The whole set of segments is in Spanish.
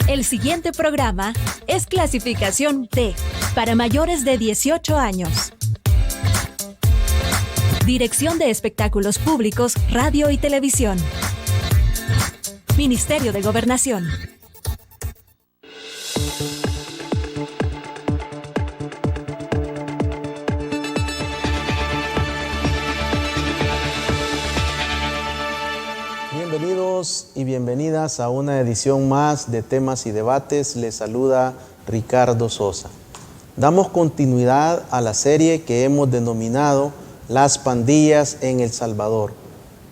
El siguiente programa es clasificación D, para mayores de 18 años. Dirección de Espectáculos Públicos, Radio y Televisión. Ministerio de Gobernación. Bienvenidos y bienvenidas a una edición más de Temas y Debates. Les saluda Ricardo Sosa. Damos continuidad a la serie que hemos denominado Las pandillas en El Salvador.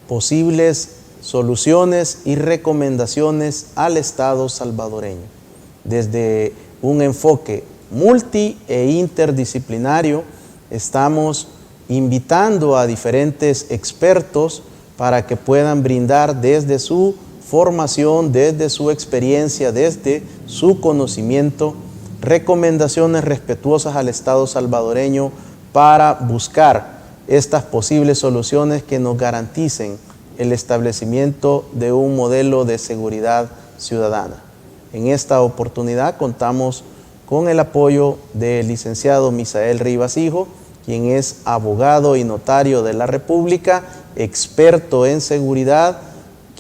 Posibles soluciones y recomendaciones al Estado salvadoreño. Desde un enfoque multi e interdisciplinario, estamos invitando a diferentes expertos para que puedan brindar desde su formación, desde su experiencia, desde su conocimiento, recomendaciones respetuosas al Estado salvadoreño para buscar estas posibles soluciones que nos garanticen el establecimiento de un modelo de seguridad ciudadana. En esta oportunidad contamos con el apoyo del licenciado Misael Rivas Hijo, quien es abogado y notario de la República, experto en seguridad,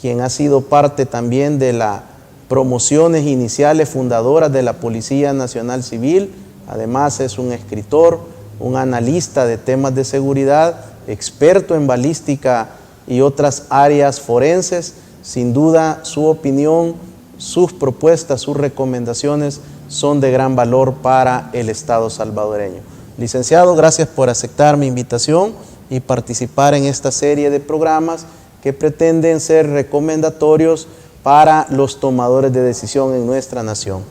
quien ha sido parte también de las promociones iniciales fundadoras de la Policía Nacional Civil. Además es un escritor, un analista de temas de seguridad, experto en balística y otras áreas forenses. Sin duda su opinión, sus propuestas, sus recomendaciones son de gran valor para el Estado salvadoreño. Licenciado, gracias por aceptar mi invitación y participar en esta serie de programas que pretenden ser recomendatorios para los tomadores de decisión en nuestra nación.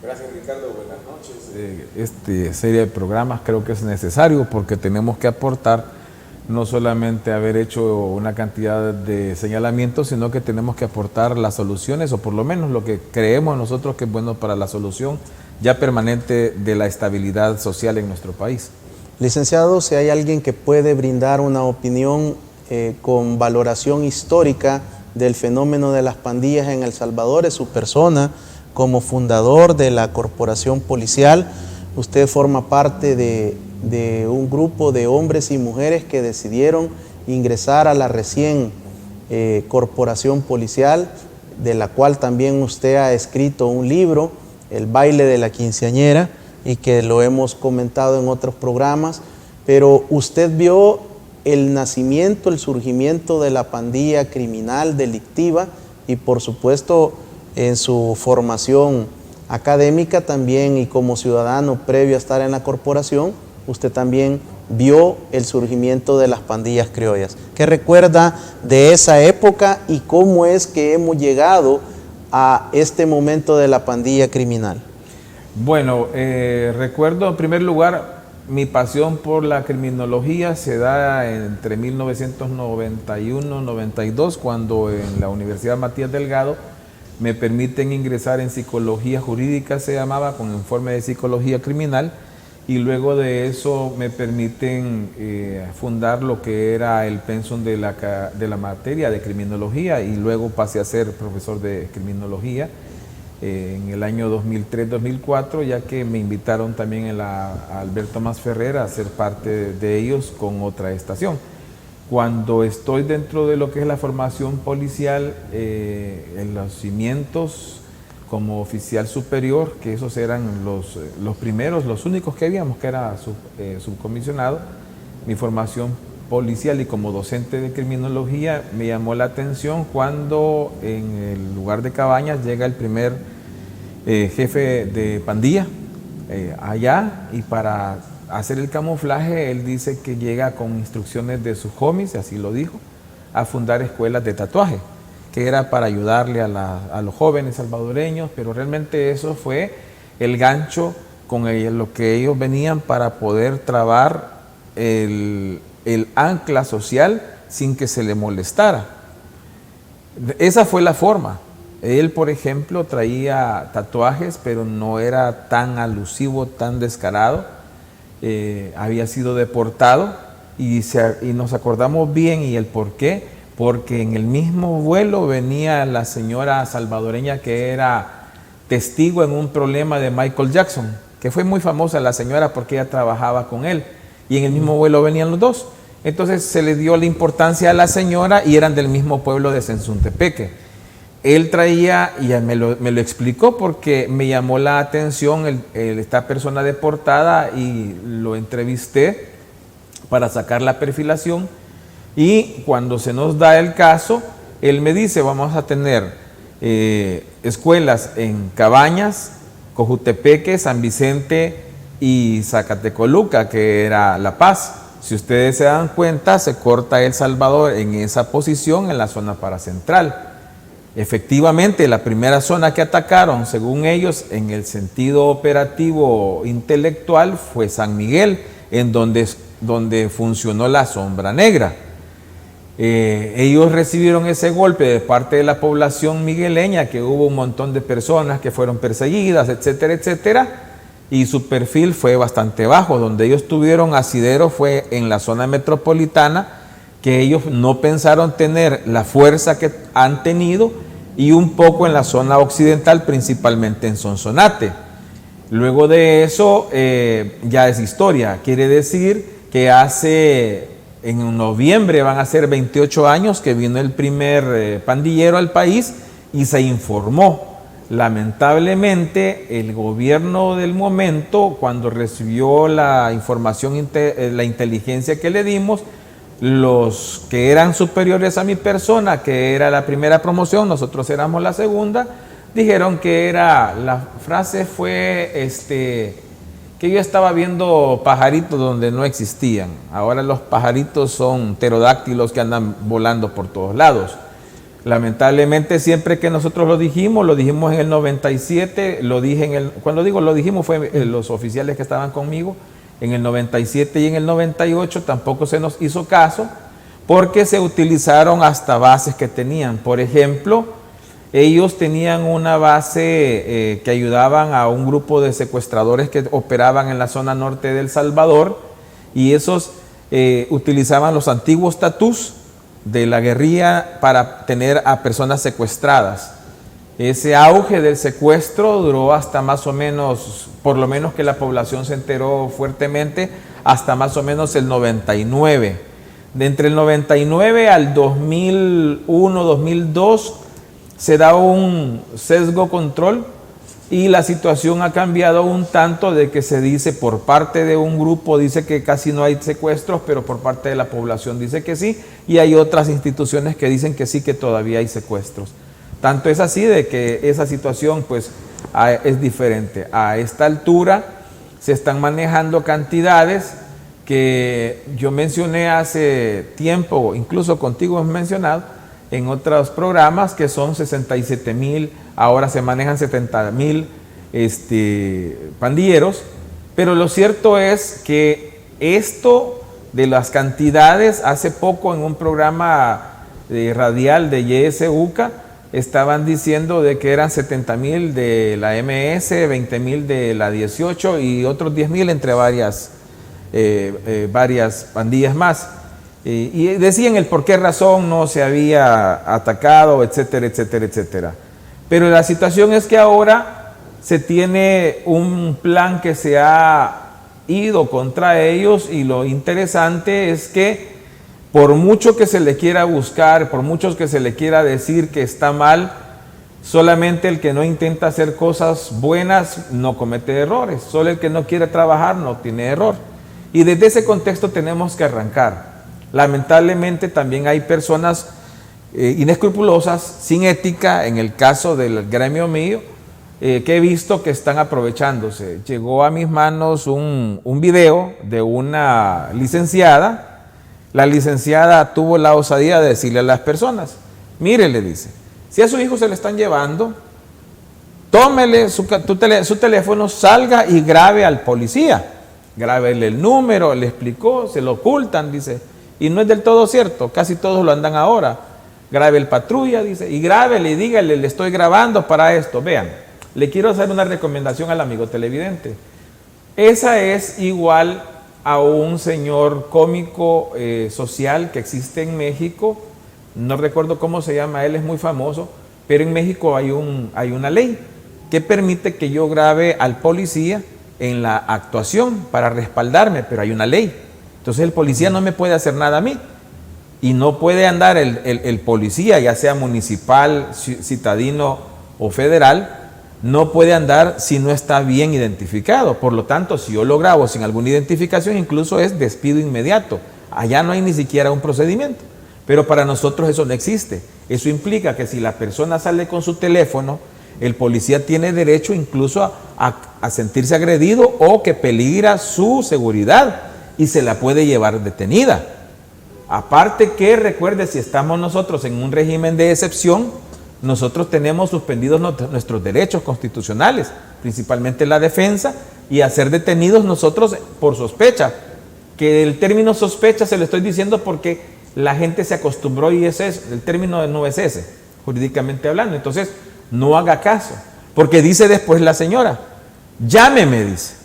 Gracias, Ricardo. Buenas noches. Esta serie de programas creo que es necesario porque tenemos que aportar no solamente haber hecho una cantidad de señalamientos, sino que tenemos que aportar las soluciones o por lo menos lo que creemos nosotros que es bueno para la solución ya permanente de la estabilidad social en nuestro país. Licenciado, si hay alguien que puede brindar una opinión con valoración histórica del fenómeno de las pandillas en El Salvador, es su persona como fundador de la corporación policial. Usted forma parte de un grupo de hombres y mujeres que decidieron ingresar a la recién corporación policial, de la cual también usted ha escrito un libro, El baile de la quinceañera, y que lo hemos comentado en otros programas, pero usted vio el nacimiento, el surgimiento de la pandilla criminal delictiva y por supuesto en su formación académica también y como ciudadano previo a estar en la corporación, usted también vio el surgimiento de las pandillas criollas. ¿Qué recuerda de esa época y cómo es que hemos llegado a este momento de la pandilla criminal? Bueno, recuerdo en primer lugar mi pasión por la criminología se da entre 1991-92 cuando en la Universidad Matías Delgado me permiten ingresar en psicología jurídica, se llamaba, con informe de psicología criminal, y luego de eso me permiten fundar lo que era el pensum de la materia de criminología y luego pasé a ser profesor de criminología en el año 2003-2004, ya que me invitaron también a Alberto Masferrer a ser parte de ellos con otra estación. Cuando estoy dentro de lo que es la formación policial, en los cimientos como oficial superior, que esos eran los primeros, los únicos que habíamos, que era subcomisionado, mi formación policial y como docente de criminología me llamó la atención cuando en el lugar de Cabañas llega el primer jefe de pandilla allá, y para hacer el camuflaje él dice que llega con instrucciones de sus homies, así lo dijo, a fundar escuelas de tatuaje, que era para ayudarle a los jóvenes salvadoreños, pero realmente eso fue el gancho con lo que ellos venían para poder trabar el ancla social sin que se le molestara. Esa fue la forma. Él, por ejemplo, traía tatuajes, pero no era tan alusivo, tan descarado. Había sido deportado y nos acordamos bien y el por qué, porque en el mismo vuelo venía la señora salvadoreña que era testigo en un problema de Michael Jackson, que fue muy famosa la señora porque ella trabajaba con él, y en el mismo vuelo venían los dos. Entonces se le dio la importancia a la señora y eran del mismo pueblo de Sensuntepeque. Él traía, y me lo explicó porque me llamó la atención esta persona deportada y lo entrevisté para sacar la perfilación. Y cuando se nos da el caso, él me dice, vamos a tener escuelas en Cabañas, Cojutepeque, San Vicente y Zacatecoluca, que era La Paz. Si ustedes se dan cuenta, se corta El Salvador en esa posición en la zona paracentral. Efectivamente, la primera zona que atacaron, según ellos, en el sentido operativo intelectual, fue San Miguel, en donde funcionó la sombra negra. Ellos recibieron ese golpe de parte de la población migueleña, que hubo un montón de personas que fueron perseguidas, etcétera, etcétera, y su perfil fue bastante bajo. Donde ellos tuvieron asidero fue en la zona metropolitana, que ellos no pensaron tener la fuerza que han tenido, y un poco en la zona occidental, principalmente en Sonsonate. Luego de eso ya es historia. Quiere decir que en noviembre van a ser 28 años que vino el primer pandillero al país y se informó. Lamentablemente, el gobierno del momento, cuando recibió la información, la inteligencia que le dimos, los que eran superiores a mi persona, que era la primera promoción, nosotros éramos la segunda, dijeron que la frase fue que yo estaba viendo pajaritos donde no existían. Ahora los pajaritos son pterodáctilos que andan volando por todos lados. Lamentablemente, siempre que nosotros lo dijimos en el 97, cuando digo lo dijimos fue los oficiales que estaban conmigo. En el 97 y en el 98 tampoco se nos hizo caso, porque se utilizaron hasta bases que tenían. Por ejemplo, ellos tenían una base que ayudaban a un grupo de secuestradores que operaban en la zona norte de El Salvador, y esos utilizaban los antiguos tatús de la guerrilla para tener a personas secuestradas. Ese auge del secuestro duró hasta más o menos, por lo menos que la población se enteró fuertemente, hasta más o menos el 99. De entre el 99 al 2001, 2002, se da un sesgo control, y la situación ha cambiado un tanto, de que se dice por parte de un grupo, dice que casi no hay secuestros, pero por parte de la población dice que sí, y hay otras instituciones que dicen que sí, que todavía hay secuestros. Tanto es así de que esa situación pues es diferente. A esta altura se están manejando cantidades que yo mencioné hace tiempo, incluso contigo hemos mencionado en otros programas, que son 67,000, ahora se manejan 70,000 pandilleros, pero lo cierto es que esto de las cantidades, hace poco en un programa radial de YSUCA, estaban diciendo de que eran 70,000 de la MS, 20,000 de la 18 y otros 10,000 entre varias pandillas más. Y decían el por qué razón no se había atacado, etcétera, etcétera, etcétera. Pero la situación es que ahora se tiene un plan que se ha ido contra ellos, y lo interesante es que por mucho que se le quiera buscar, por mucho que se le quiera decir que está mal, solamente el que no intenta hacer cosas buenas no comete errores. Solo el que no quiere trabajar no tiene error. Y desde ese contexto tenemos que arrancar. Lamentablemente también hay personas inescrupulosas, sin ética, en el caso del gremio mío, que he visto que están aprovechándose. Llegó a mis manos un video de una licenciada. La licenciada tuvo la osadía de decirle a las personas: mire, le dice, si a su hijo se le están llevando, tómele su teléfono, salga y grabe al policía, grábele el número. Le explicó, se lo ocultan, dice, y no es del todo cierto, casi todos lo andan ahora. Grabe el patrulla, dice, y grábele y dígale, le estoy grabando para esto. Vean, le quiero hacer una recomendación al amigo televidente. Esa es igual a un señor cómico social que existe en México, no recuerdo cómo se llama, él es muy famoso, pero en México hay una ley que permite que yo grabe al policía en la actuación para respaldarme, pero hay una ley. Entonces el policía no me puede hacer nada a mí. Y no puede andar el policía, ya sea municipal, citadino o federal, no puede andar si no está bien identificado. Por lo tanto, si yo lo grabo sin alguna identificación, incluso es despido inmediato. Allá no hay ni siquiera un procedimiento. Pero para nosotros eso no existe. Eso implica que si la persona sale con su teléfono, el policía tiene derecho incluso a sentirse agredido o que peligra su seguridad y se la puede llevar detenida. Aparte que recuerde, si estamos nosotros en un régimen de excepción, nosotros tenemos suspendidos nuestros derechos constitucionales, principalmente la defensa, y a ser detenidos nosotros por sospecha. Que el término sospecha se lo estoy diciendo porque la gente se acostumbró y ese es, el término no es ese, jurídicamente hablando. Entonces, no haga caso, porque dice después la señora, llámeme, dice.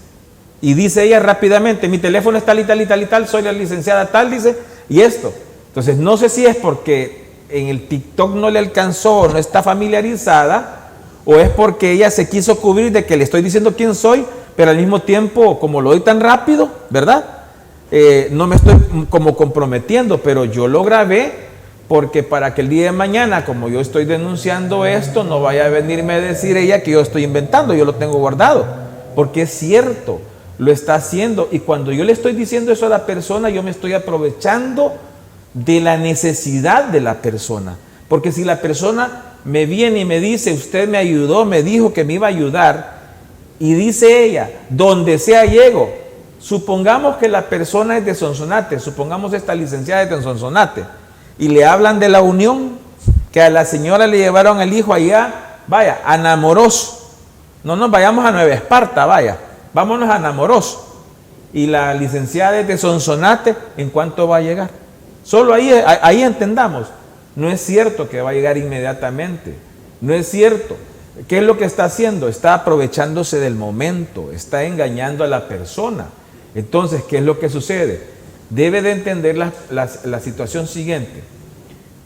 Y dice ella rápidamente, mi teléfono es tal y tal y tal y tal, soy la licenciada tal, dice, y esto. Entonces, no sé si es porque en el TikTok no le alcanzó, no está familiarizada, o es porque ella se quiso cubrir de que le estoy diciendo quién soy, pero al mismo tiempo, como lo doy tan rápido, ¿verdad? No me estoy como comprometiendo, pero yo lo grabé porque para que el día de mañana, como yo estoy denunciando esto, no vaya a venirme a decir ella que yo estoy inventando, yo lo tengo guardado, porque es cierto. Lo está haciendo, y cuando yo le estoy diciendo eso a la persona, yo me estoy aprovechando de la necesidad de la persona, porque si la persona me viene y me dice, usted me ayudó, me dijo que me iba a ayudar, y dice ella, donde sea llego, supongamos que la persona es de Sonsonate, supongamos esta licenciada es de Sonsonate, y le hablan de la unión, que a la señora le llevaron el hijo allá, vaya, a Namoros, no nos vayamos a Nueva Esparta, vaya, vámonos a Namoros. Y la licenciada es de Sonsonate, ¿en cuánto va a llegar? Solo ahí entendamos. No es cierto que va a llegar inmediatamente. No es cierto. ¿Qué es lo que está haciendo? Está aprovechándose del momento, está engañando a la persona. Entonces, ¿qué es lo que sucede? Debe de entender la situación siguiente.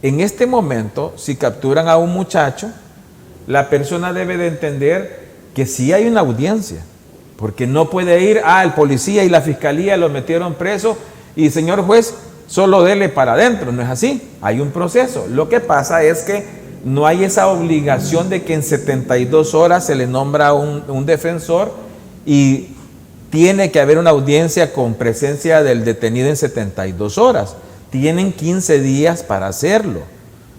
En este momento, si capturan a un muchacho, la persona debe de entender que sí hay una audiencia. Porque no puede ir, el policía y la fiscalía lo metieron preso y señor juez, solo dele para adentro. No es así, hay un proceso. Lo que pasa es que no hay esa obligación de que en 72 horas se le nombra un defensor y tiene que haber una audiencia con presencia del detenido en 72 horas. Tienen 15 días para hacerlo.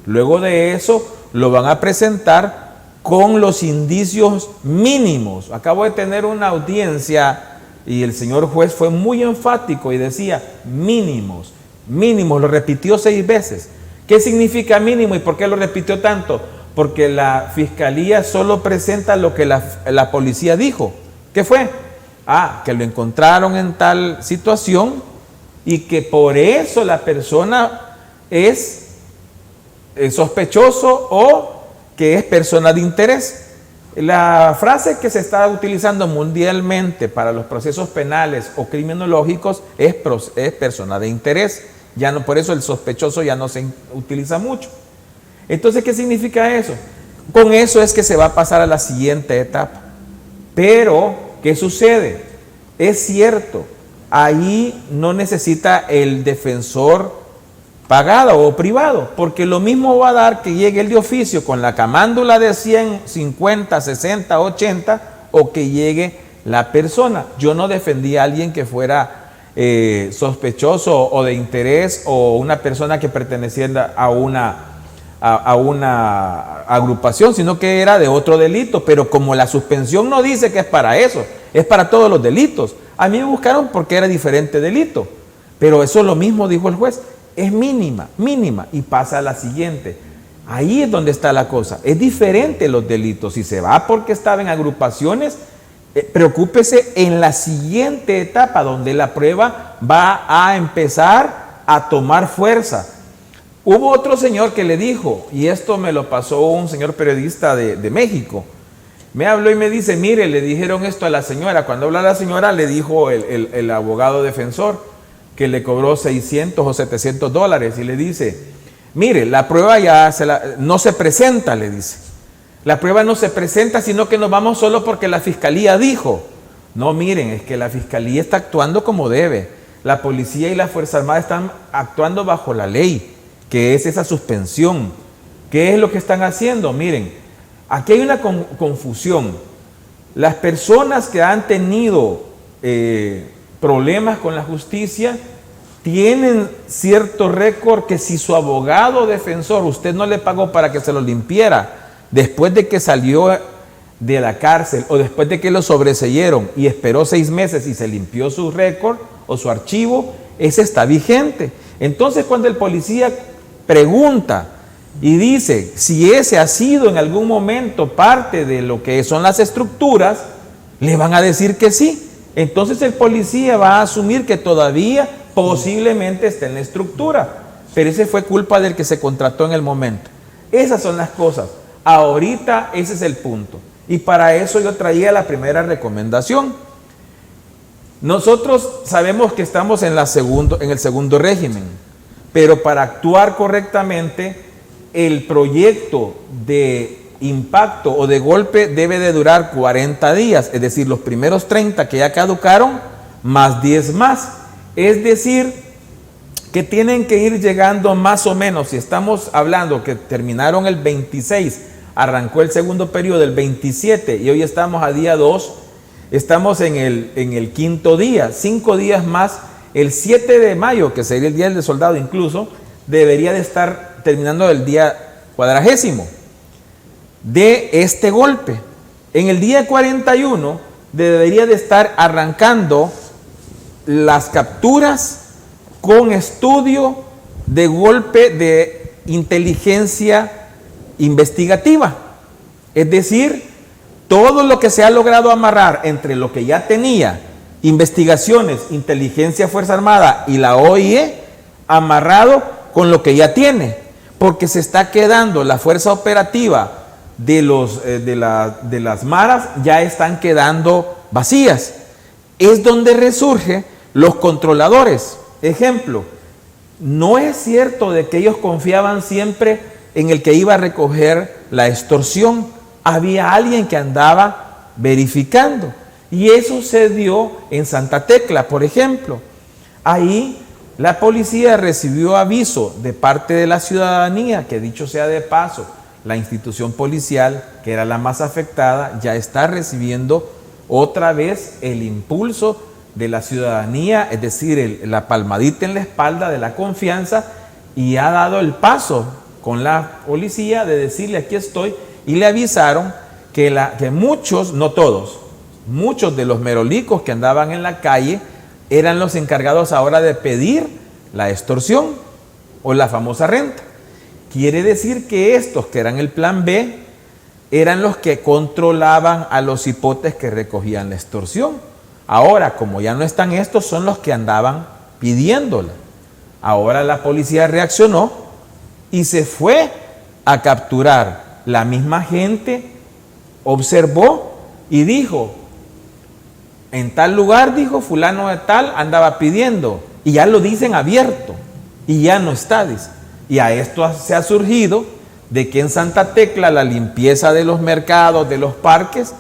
Luego de eso lo van a presentar con los indicios mínimos. Acabo de tener una audiencia y el señor juez fue muy enfático y decía mínimos, mínimos, lo repitió 6 veces. ¿Qué significa mínimo y por qué lo repitió tanto? Porque la fiscalía solo presenta lo que la policía dijo. ¿Qué fue? Que lo encontraron en tal situación y que por eso la persona es sospechoso o que es persona de interés. La frase que se está utilizando mundialmente para los procesos penales o criminológicos es persona de interés. Ya no, por eso el sospechoso ya no se utiliza mucho. Entonces, ¿qué significa eso? Con eso es que se va a pasar a la siguiente etapa. Pero, ¿qué sucede? Es cierto, ahí no necesita el defensor pagado o privado, porque lo mismo va a dar que llegue el de oficio con la camándula de 100, 50, 60, 80 o que llegue la persona. Yo no defendí a alguien que fuera sospechoso o de interés o una persona que perteneciera a una agrupación, sino que era de otro delito, pero como la suspensión no dice que es para eso, es para todos los delitos. A mí me buscaron porque era diferente delito, pero eso es lo mismo, dijo el juez. Es mínima, y pasa a la siguiente. Ahí es donde está la cosa. Es diferente los delitos. Si se va porque estaba en agrupaciones, preocúpese en la siguiente etapa, donde la prueba va a empezar a tomar fuerza. Hubo otro señor que le dijo, y esto me lo pasó un señor periodista de México, me habló y me dice, mire, le dijeron esto a la señora. Cuando habla la señora, le dijo el abogado defensor, que le cobró $600 o $700 y le dice, Mire, la prueba ya no se presenta, le dice. La prueba no se presenta, sino que nos vamos solo porque la fiscalía dijo. No, miren, es que la fiscalía está actuando como debe. La policía y la Fuerza Armada están actuando bajo la ley, que es esa suspensión. ¿Qué es lo que están haciendo? Miren, aquí hay una confusión. Las personas que han tenido problemas con la justicia tienen cierto récord que si su abogado defensor, usted no le pagó para que se lo limpiara, después de que salió de la cárcel o después de que lo sobreseyeron y esperó 6 meses y se limpió su récord o su archivo, ese está vigente. Entonces, cuando el policía pregunta y dice si ese ha sido en algún momento parte de lo que son las estructuras, le van a decir que sí. Entonces el policía va a asumir que todavía posiblemente está en la estructura, pero ese fue culpa del que se contrató en el momento. Esas son las cosas. Ahorita ese es el punto. Y para eso yo traía la primera recomendación. Nosotros sabemos que estamos en el segundo régimen, pero para actuar correctamente, el proyecto de impacto o de golpe debe de durar 40 días, es decir, los primeros 30 que ya caducaron, más 10 más. Es decir, que tienen que ir llegando más o menos, si estamos hablando que terminaron el 26, arrancó el segundo periodo del 27 y hoy estamos a día 2, estamos en el quinto día, 5 días más, el 7 de mayo, que sería el Día del Soldado incluso, debería de estar terminando el día 40º de este golpe. En el día 41 debería de estar arrancando las capturas con estudio de golpe de inteligencia investigativa. Es decir, todo lo que se ha logrado amarrar entre lo que ya tenía investigaciones, inteligencia, Fuerza Armada y la OIE, amarrado con lo que ya tiene, porque se está quedando la fuerza operativa de las maras, ya están quedando vacías. Es donde resurge los controladores. Ejemplo, no es cierto de que ellos confiaban siempre en el que iba a recoger la extorsión. Había alguien que andaba verificando. Y eso se dio en Santa Tecla, por ejemplo. Ahí la policía recibió aviso de parte de la ciudadanía, que dicho sea de paso, la institución policial, que era la más afectada, ya está recibiendo otra vez el impulso de la ciudadanía, es decir, la palmadita en la espalda de la confianza, y ha dado el paso con la policía de decirle aquí estoy, y le avisaron que muchos, no todos, muchos de los merolicos que andaban en la calle eran los encargados ahora de pedir la extorsión o la famosa renta. Quiere decir que estos, que eran el plan B, eran los que controlaban a los hipotes que recogían la extorsión. Ahora, como ya no están estos, son los que andaban pidiéndola. Ahora la policía reaccionó y se fue a capturar. La misma gente observó y dijo, en tal lugar, dijo, fulano de tal andaba pidiendo, y ya lo dicen abierto, y ya no está, dice. Y a esto se ha surgido de que en Santa Tecla la limpieza de los mercados, de los parques,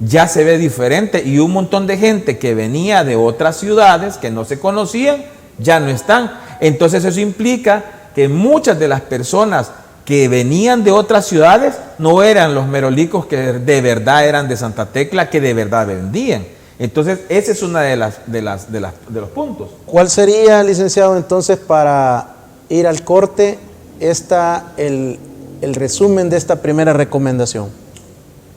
ya se ve diferente, y un montón de gente que venía de otras ciudades que no se conocían, ya no están. Entonces eso implica que muchas de las personas que venían de otras ciudades no eran los merolicos que de verdad eran de Santa Tecla, que de verdad vendían. Entonces ese es uno de los puntos. ¿Cuál sería, licenciado, entonces, para ir al corte, el resumen de esta primera recomendación?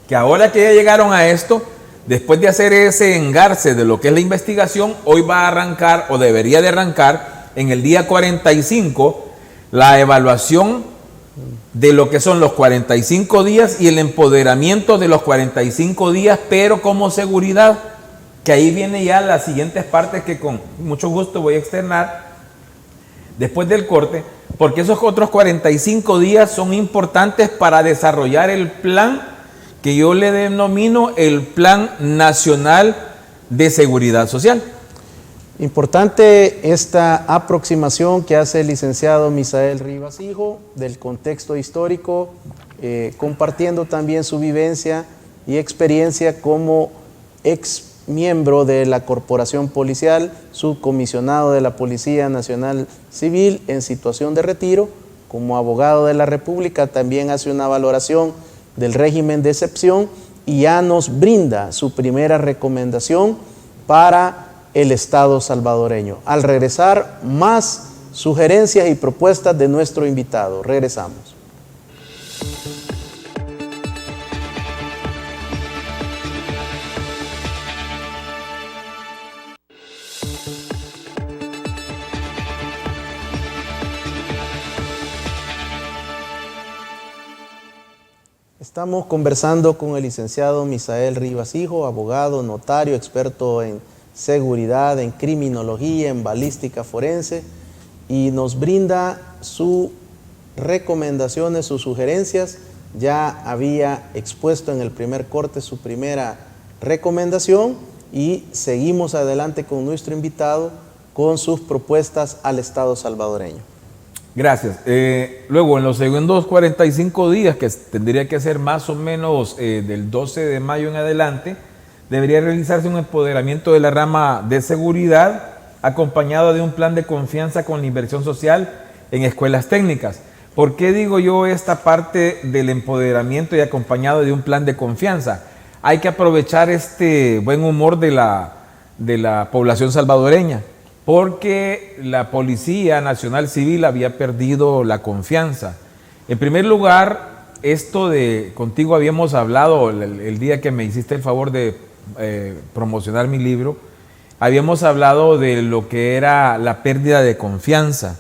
Que ahora que ya llegaron a esto, después de hacer ese engarce de lo que es la investigación, hoy va a arrancar, o debería de arrancar, en el día 45, la evaluación de lo que son los 45 días y el empoderamiento de los 45 días, pero como seguridad, que ahí viene ya las siguientes partes que con mucho gusto voy a externar después del corte, porque esos otros 45 días son importantes para desarrollar el plan que yo le denomino el Plan Nacional de Seguridad Social. Importante esta aproximación que hace el licenciado Misael Rivas Hijo del contexto histórico, compartiendo también su vivencia y experiencia como ex miembro de la Corporación Policial, subcomisionado de la Policía Nacional Civil en situación de retiro. Como abogado de la República también hace una valoración del régimen de excepción y ya nos brinda su primera recomendación para el Estado salvadoreño. Al regresar, más sugerencias y propuestas de nuestro invitado. Regresamos. Estamos conversando con el licenciado Misael Rivas Hijo, abogado, notario, experto en seguridad, en criminología, en balística forense, y nos brinda sus recomendaciones, sus sugerencias. Ya había expuesto en el primer corte su primera recomendación y seguimos adelante con nuestro invitado con sus propuestas al Estado salvadoreño. Gracias. Luego, en los segundos 45 días, que tendría que ser más o menos del 12 de mayo en adelante, debería realizarse un empoderamiento de la rama de seguridad acompañado de un plan de confianza con la inversión social en escuelas técnicas. ¿Por qué digo yo esta parte del empoderamiento y acompañado de un plan de confianza? Hay que aprovechar este buen humor de la población salvadoreña, porque la Policía Nacional Civil había perdido la confianza. En primer lugar, contigo habíamos hablado el día que me hiciste el favor de promocionar mi libro, habíamos hablado de lo que era la pérdida de confianza.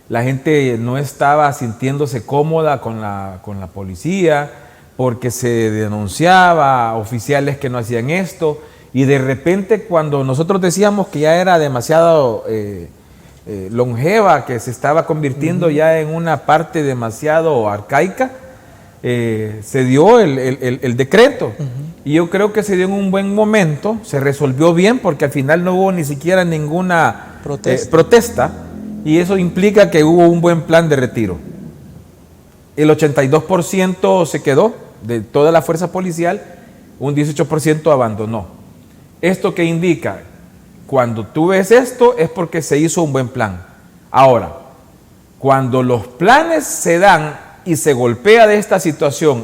La gente no estaba sintiéndose cómoda con la policía porque se denunciaba a oficiales que no hacían esto, y de repente cuando nosotros decíamos que ya era demasiado longeva, que se estaba convirtiendo ya en una parte demasiado arcaica, se dio el decreto. Y yo creo que se dio en un buen momento, se resolvió bien porque al final no hubo ni siquiera ninguna protesta, y eso implica que hubo un buen plan de retiro. El 82% se quedó de toda la fuerza policial, un 18% abandonó. ¿Esto qué indica? Cuando tú ves esto es porque se hizo un buen plan. Ahora, cuando los planes se dan y se golpea de esta situación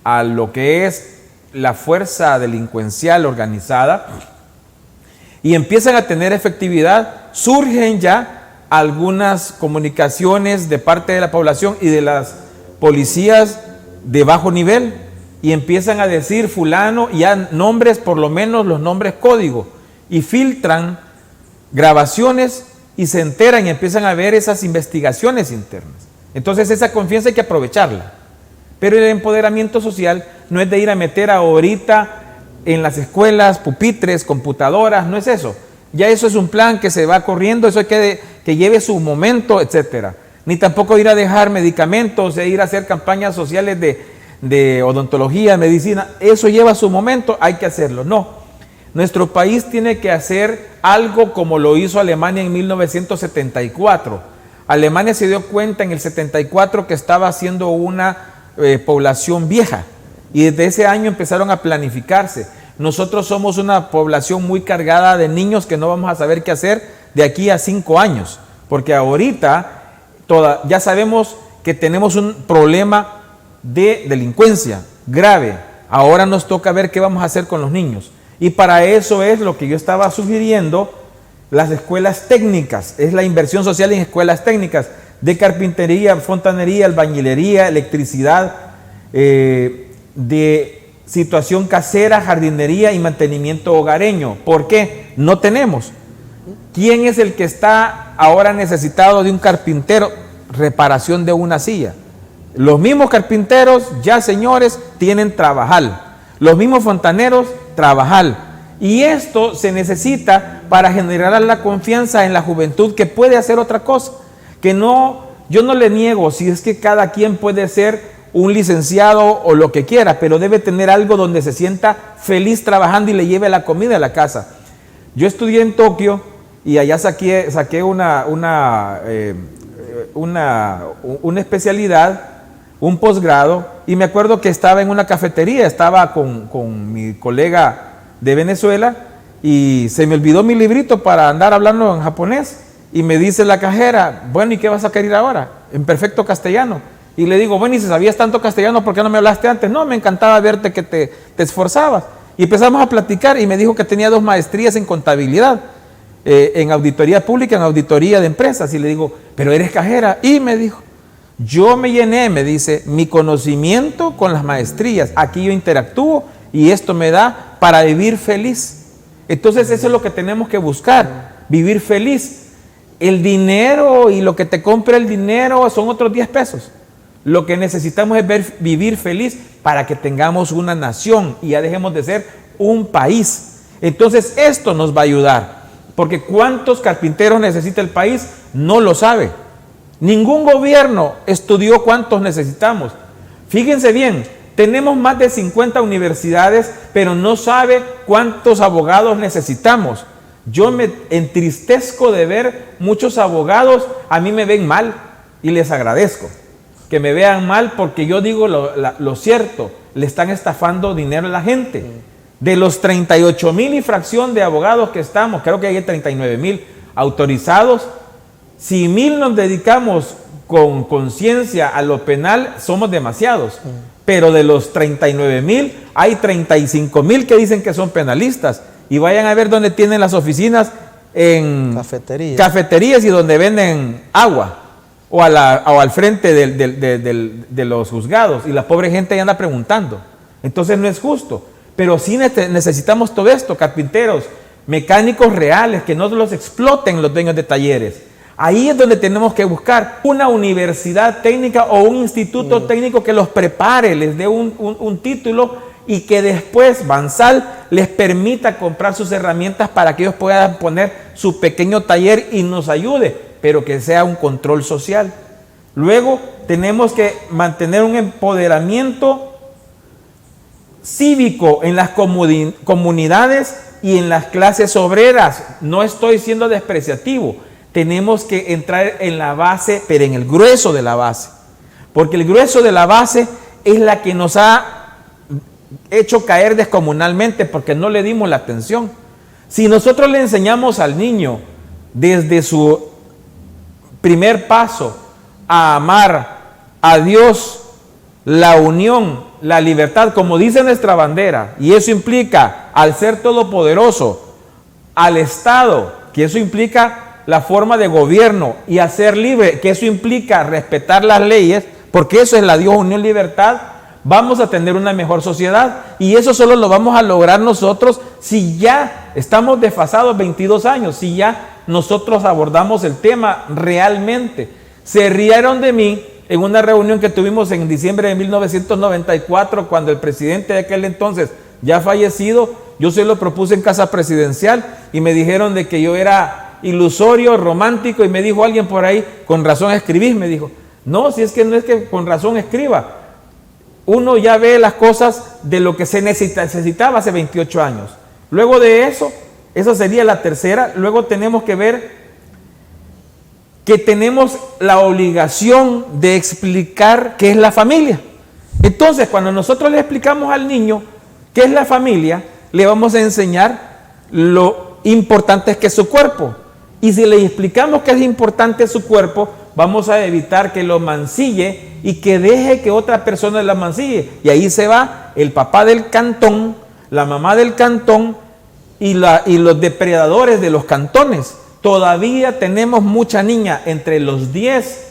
a lo que es la fuerza delincuencial organizada y empiezan a tener efectividad, surgen ya algunas comunicaciones de parte de la población y de las policías de bajo nivel, y empiezan a decir fulano, ya nombres, por lo menos los nombres código, y filtran grabaciones y se enteran y empiezan a ver esas investigaciones internas. Entonces esa confianza hay que aprovecharla. Pero el empoderamiento social no es de ir a meter ahorita en las escuelas pupitres, computadoras, no es eso. Ya eso es un plan que se va corriendo, eso hay que lleve su momento, etcétera. Ni tampoco ir a dejar medicamentos e ir a hacer campañas sociales de odontología, medicina. Eso lleva su momento, hay que hacerlo. No, nuestro país tiene que hacer algo como lo hizo Alemania en 1974. Alemania se dio cuenta en el 74 que estaba haciendo una población vieja, y desde ese año empezaron a planificarse. Nosotros somos una población muy cargada de niños que no vamos a saber qué hacer de aquí a 5 años, porque ahorita ya sabemos que tenemos un problema de delincuencia grave. Ahora nos toca ver qué vamos a hacer con los niños, y para eso es lo que yo estaba sugiriendo, las escuelas técnicas, es la inversión social en escuelas técnicas de carpintería, fontanería, albañilería, electricidad, de situación casera, jardinería y mantenimiento hogareño. ¿Por qué? No tenemos. ¿Quién es el que está ahora necesitado de un carpintero? Reparación de una silla. Los mismos carpinteros, ya señores, tienen trabajal. Los mismos fontaneros, trabajal. Y esto se necesita para generar la confianza en la juventud que puede hacer otra cosa. Que no, yo no le niego si es que cada quien puede ser un licenciado o lo que quiera, pero debe tener algo donde se sienta feliz trabajando y le lleve la comida a la casa. Yo estudié en Tokio y allá saqué una especialidad, un posgrado, y me acuerdo que estaba en una cafetería, estaba con mi colega de Venezuela, y se me olvidó mi librito para andar hablando en japonés, y me dice la cajera, bueno, ¿y qué vas a querer ahora? En perfecto castellano. Y le digo, bueno, y si sabías tanto castellano, ¿por qué no me hablaste antes? No, me encantaba verte que te esforzabas. Y empezamos a platicar, y me dijo que tenía 2 maestrías en contabilidad, en auditoría pública, en auditoría de empresas. Y le digo, pero eres cajera. Y me dijo, yo me llené, me dice, mi conocimiento con las maestrías. Aquí yo interactúo y esto me da para vivir feliz. Entonces eso es lo que tenemos que buscar, vivir feliz. El dinero y lo que te compra el dinero son otros 10 pesos. Lo que necesitamos es vivir feliz para que tengamos una nación y ya dejemos de ser un país. Entonces esto nos va a ayudar, porque ¿cuántos carpinteros necesita el país? No lo sabe. Ningún gobierno estudió cuántos necesitamos. Fíjense bien, tenemos más de 50 universidades, pero no sabe cuántos abogados necesitamos. Yo me entristezco de ver muchos abogados, a mí me ven mal y les agradezco que me vean mal, porque yo digo lo cierto, le están estafando dinero a la gente. De los 38,000 y fracción de abogados que estamos, creo que hay 39,000 autorizados, si 1,000 nos dedicamos con conciencia a lo penal, somos demasiados. Pero de los 39,000, hay 35,000 que dicen que son penalistas. Y vayan a ver dónde tienen las oficinas, en cafeterías y donde venden agua, o al frente de los juzgados, y la pobre gente ya anda preguntando. Entonces no es justo, pero sí necesitamos todo esto, carpinteros, mecánicos reales, que no los exploten los dueños de talleres. Ahí es donde tenemos que buscar una universidad técnica o un instituto técnico que los prepare, les dé un título, y que después Bansal les permita comprar sus herramientas para que ellos puedan poner su pequeño taller y nos ayude, pero que sea un control social. Luego tenemos que mantener un empoderamiento cívico en las comunidades y en las clases obreras. No estoy siendo despreciativo. Tenemos que entrar en la base, pero en el grueso de la base, porque el grueso de la base es la que nos ha hecho caer descomunalmente, porque no le dimos la atención. Si nosotros le enseñamos al niño desde su primer paso a amar a Dios, la unión, la libertad, como dice nuestra bandera, y eso implica al ser todopoderoso, al Estado, que eso implica la forma de gobierno, y a ser libre, que eso implica respetar las leyes, porque eso es la Dios, unión, libertad, vamos a tener una mejor sociedad. Y eso solo lo vamos a lograr nosotros si ya estamos desfasados 22 años, si ya nosotros abordamos el tema realmente. Se rieron de mí en una reunión que tuvimos en diciembre de 1994, cuando el presidente de aquel entonces, ya fallecido, yo se lo propuse en casa presidencial y me dijeron de que yo era ilusorio, romántico, y me dijo alguien por ahí, con razón escribís, me dijo. No, si es que no es que con razón escriba. Uno ya ve las cosas de lo que se necesitaba hace 28 años. Luego de eso, esa sería la tercera. Luego tenemos que ver que tenemos la obligación de explicar qué es la familia. Entonces, cuando nosotros le explicamos al niño qué es la familia, le vamos a enseñar lo importante que es su cuerpo. Y si le explicamos que es importante su cuerpo, vamos a evitar que lo mancille y que deje que otra persona la mancille. Y ahí se va el papá del cantón, la mamá del cantón y los depredadores de los cantones. Todavía tenemos mucha niña entre los 10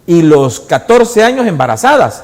y los 14 años embarazadas.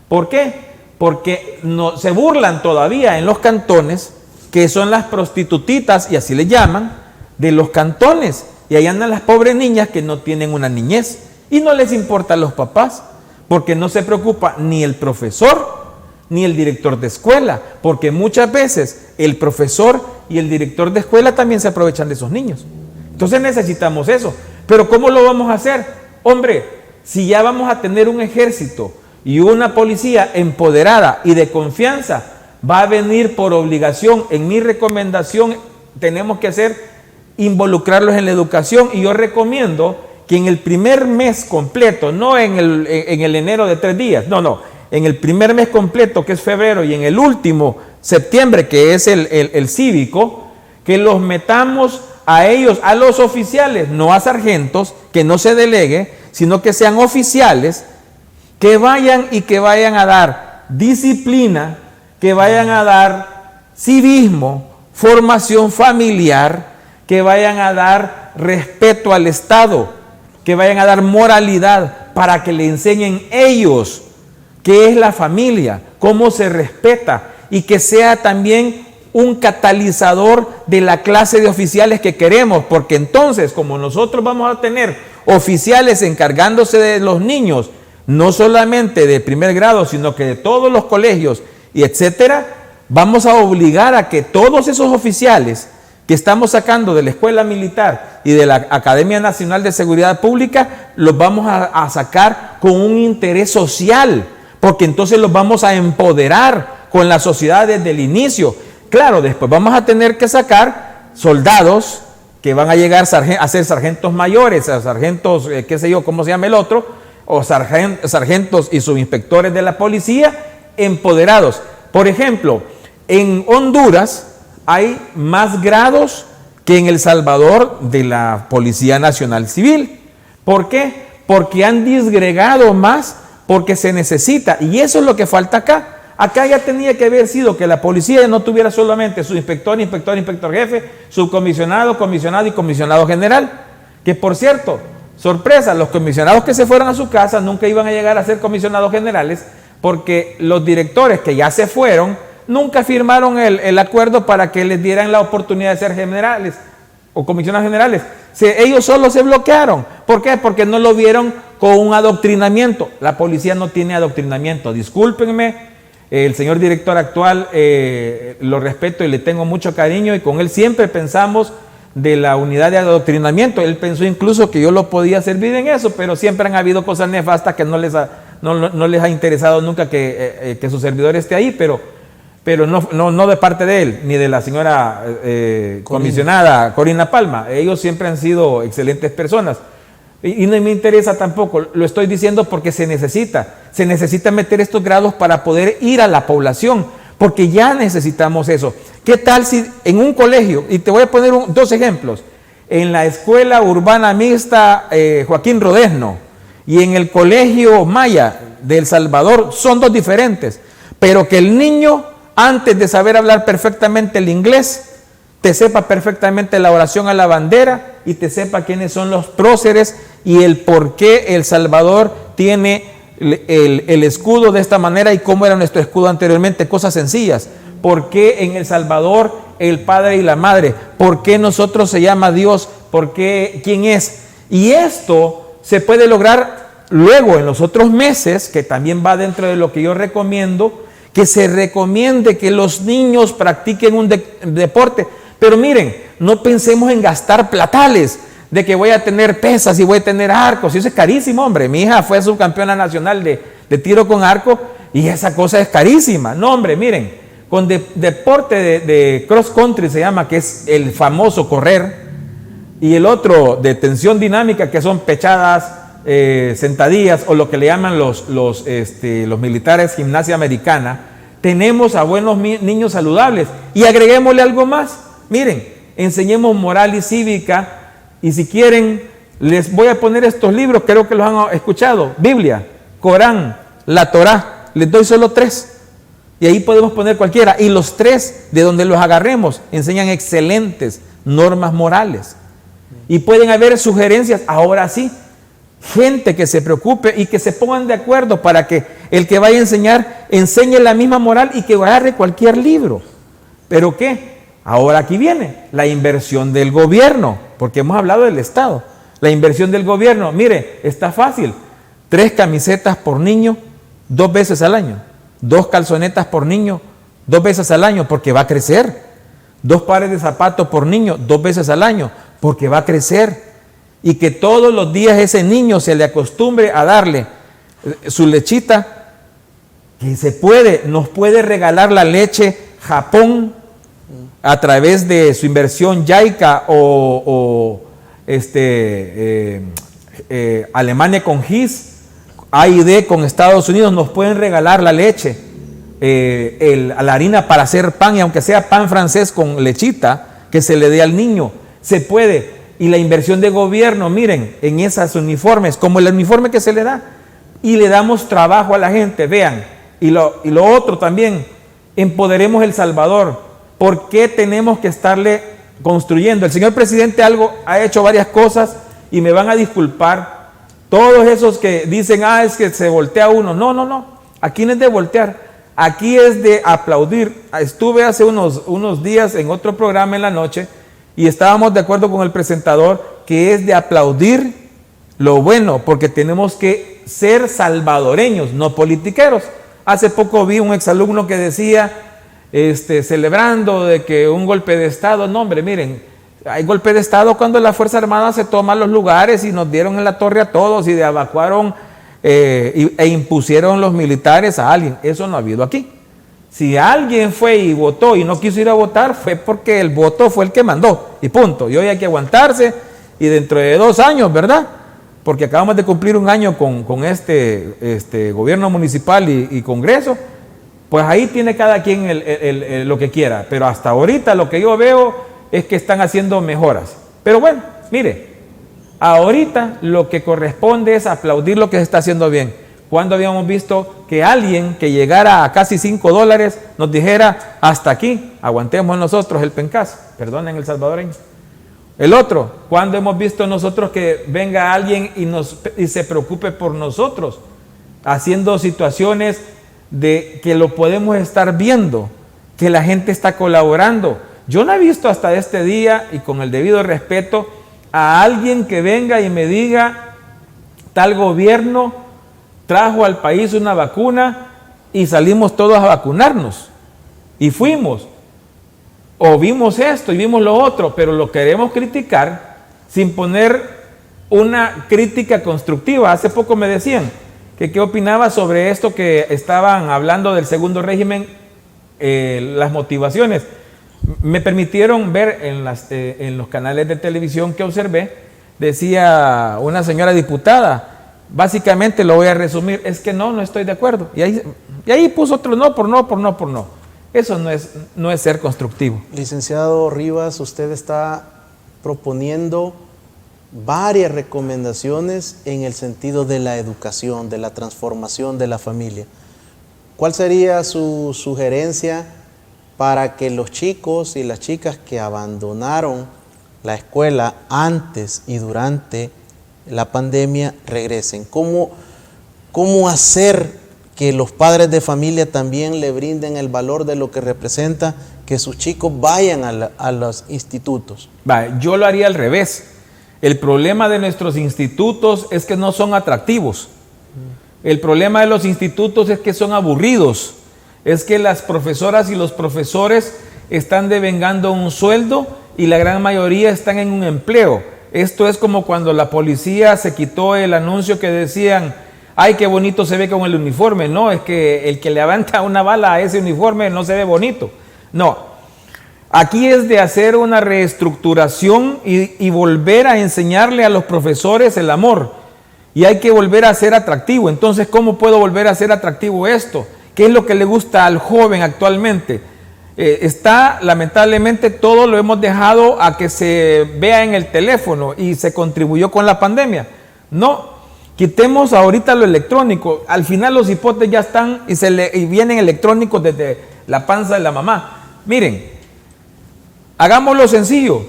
¿Por qué? Porque no, se burlan todavía en los cantones, que son las prostitutitas, y así le llaman, de los cantones. Y ahí andan las pobres niñas que no tienen una niñez. Y no les importa a los papás, porque no se preocupa ni el profesor ni el director de escuela, porque muchas veces el profesor y el director de escuela también se aprovechan de esos niños. Entonces necesitamos eso. Pero ¿cómo lo vamos a hacer? Hombre, si ya vamos a tener un ejército y una policía empoderada y de confianza, va a venir por obligación. En mi recomendación tenemos que hacer involucrarlos en la educación. Y yo recomiendo que en el primer mes completo, no en el enero de 3 días, en el primer mes completo, que es febrero, y en el último, septiembre, que es el cívico, que los metamos a ellos, a los oficiales, no a sargentos, que no se delegue, sino que sean oficiales, que vayan a dar disciplina, que vayan a dar civismo, formación familiar, que vayan a dar respeto al Estado, que vayan a dar moralidad, para que le enseñen ellos qué es la familia, cómo se respeta, y que sea también un catalizador de la clase de oficiales que queremos, porque entonces, como nosotros vamos a tener oficiales encargándose de los niños, no solamente de primer grado, sino que de todos los colegios y etcétera, vamos a obligar a que todos esos oficiales que estamos sacando de la Escuela Militar y de la Academia Nacional de Seguridad Pública, los vamos a sacar con un interés social, porque entonces los vamos a empoderar con la sociedad desde el inicio. Claro, después vamos a tener que sacar soldados que van a llegar a ser sargentos mayores, a sargentos, qué sé yo, cómo se llama el otro, o sargentos y subinspectores de la policía empoderados. Por ejemplo, en Honduras hay más grados que en El Salvador de la Policía Nacional Civil. ¿Por qué? Porque han disgregado más, porque se necesita, y eso es lo que falta acá. Acá ya tenía que haber sido que la policía no tuviera solamente su inspector jefe, subcomisionado, comisionado y comisionado general. Que por cierto, sorpresa, los comisionados que se fueron a su casa nunca iban a llegar a ser comisionados generales, porque los directores que ya se fueron nunca firmaron el acuerdo para que les dieran la oportunidad de ser generales o comisionados generales. Ellos solo se bloquearon. ¿Por qué? Porque no lo vieron con un adoctrinamiento. La policía no tiene adoctrinamiento. Discúlpenme. El señor director actual lo respeto y le tengo mucho cariño, y con él siempre pensamos de la unidad de adoctrinamiento. Él pensó incluso que yo lo podía servir en eso, pero siempre han habido cosas nefastas que no les ha interesado nunca que su servidor esté ahí, pero no de parte de él, ni de la señora comisionada Corina Palma. Ellos siempre han sido excelentes personas. Y no me interesa tampoco, lo estoy diciendo porque se necesita meter estos grados para poder ir a la población, porque ya necesitamos eso. ¿Qué tal si en un colegio, y te voy a poner 2 ejemplos, en la Escuela Urbana Mixta Joaquín Rodesno y en el Colegio Maya de El Salvador, son 2 diferentes, pero que el niño, antes de saber hablar perfectamente el inglés, te sepa perfectamente la oración a la bandera y te sepa quiénes son los próceres y el por qué El Salvador tiene el escudo de esta manera y cómo era nuestro escudo anteriormente, cosas sencillas. ¿Por qué en El Salvador el Padre y la Madre? ¿Por qué nosotros se llama Dios? ¿Por qué? ¿Quién es? Y esto se puede lograr luego en los otros meses, que también va dentro de lo que yo recomiendo, que se recomiende que los niños practiquen un deporte. Pero miren, no pensemos en gastar platales, de que voy a tener pesas y voy a tener arcos. Y eso es carísimo, hombre. Mi hija fue subcampeona nacional de tiro con arco y esa cosa es carísima. No, hombre, miren, con deporte de cross country se llama, que es el famoso correr, y el otro de tensión dinámica, que son pechadas, sentadillas, o lo que le llaman los militares gimnasia americana. Tenemos a buenos niños saludables, y agreguémosle algo más. Miren, enseñemos moral y cívica, y si quieren, les voy a poner estos libros, creo que los han escuchado: Biblia, Corán, la Torá. Les doy solo 3, y ahí podemos poner cualquiera, y los 3, de donde los agarremos, enseñan excelentes normas morales, y pueden haber sugerencias. Ahora sí, gente que se preocupe y que se pongan de acuerdo para que el que vaya a enseñar enseñe la misma moral y que agarre cualquier libro. ¿Pero qué? Ahora aquí viene la inversión del gobierno, porque hemos hablado del Estado. La inversión del gobierno, mire, está fácil: 3 camisetas por niño 2 veces al año, 2 calzonetas por niño 2 veces al año, porque va a crecer. 2 pares de zapatos por niño 2 veces al año, porque va a crecer. Y que todos los días ese niño se le acostumbre a darle su lechita, que nos puede regalar la leche Japón, a través de su inversión JICA Alemania con GIS, AID con Estados Unidos, nos pueden regalar la leche, la harina para hacer pan, y aunque sea pan francés con lechita, que se le dé al niño, se puede. Y la inversión de gobierno, miren, en esos uniformes, como el uniforme que se le da, y le damos trabajo a la gente, vean. Y lo otro también, empoderemos El Salvador. ¿Por qué tenemos que estarle construyendo? El señor presidente ha hecho varias cosas, y me van a disculpar todos esos que dicen, es que se voltea uno. No, aquí no es de voltear, aquí es de aplaudir. Estuve hace unos días en otro programa en la noche, y estábamos de acuerdo con el presentador que es de aplaudir lo bueno, porque tenemos que ser salvadoreños, no politiqueros. Hace poco vi un exalumno que decía, celebrando de que un golpe de Estado. No, hombre, miren, hay golpe de Estado cuando la Fuerza Armada se toma los lugares y nos dieron en la torre a todos y evacuaron e impusieron los militares a alguien. Eso no ha habido aquí. Si alguien fue y votó y no quiso ir a votar, fue porque el voto fue el que mandó, y punto. Y hoy hay que aguantarse, y dentro de 2 años, ¿verdad? Porque acabamos de cumplir 1 año con este gobierno municipal y Congreso, pues ahí tiene cada quien lo que quiera. Pero hasta ahorita lo que yo veo es que están haciendo mejoras. Pero bueno, mire, ahorita lo que corresponde es aplaudir lo que se está haciendo bien. Cuando habíamos visto que alguien que llegara a casi $5 nos dijera, hasta aquí, aguantemos nosotros el pencazo, perdonen el salvadoreño. El otro, cuando hemos visto nosotros que venga alguien y se preocupe por nosotros, haciendo situaciones de que lo podemos estar viendo, que la gente está colaborando. Yo no he visto hasta este día, y con el debido respeto, a alguien que venga y me diga, tal gobierno trajo al país una vacuna y salimos todos a vacunarnos. Y fuimos. O vimos esto y vimos lo otro, pero lo queremos criticar sin poner una crítica constructiva. Hace poco me decían que qué opinaba sobre esto que estaban hablando del segundo régimen, las motivaciones. Me permitieron ver en los canales de televisión que observé, decía una señora diputada, básicamente lo voy a resumir, es que no estoy de acuerdo. Y ahí puso otro no. Eso no es ser constructivo. Licenciado Rivas, usted está proponiendo varias recomendaciones en el sentido de la educación, de la transformación de la familia. ¿Cuál sería su sugerencia para que los chicos y las chicas que abandonaron la escuela antes y durante la pandemia regresen? ¿Cómo hacer que los padres de familia también le brinden el valor de lo que representa que sus chicos vayan a los institutos? Yo lo haría al revés. El problema de nuestros institutos es que no son atractivos. El problema de los institutos es que son aburridos. Es que las profesoras y los profesores están devengando un sueldo y la gran mayoría están en un empleo. Esto es como cuando la policía se quitó el anuncio que decían, ay, qué bonito se ve con el uniforme. No, es que el que levanta una bala a ese uniforme no se ve bonito. No, aquí es de hacer una reestructuración y volver a enseñarle a los profesores el amor. Y hay que volver a ser atractivo. Entonces, ¿cómo puedo volver a ser atractivo esto? ¿Qué es lo que le gusta al joven actualmente? Lamentablemente, todo lo hemos dejado a que se vea en el teléfono y se contribuyó con la pandemia. No, quitemos ahorita lo electrónico. Al final los hipotes ya están y vienen electrónicos desde la panza de la mamá. Miren, hagámoslo sencillo.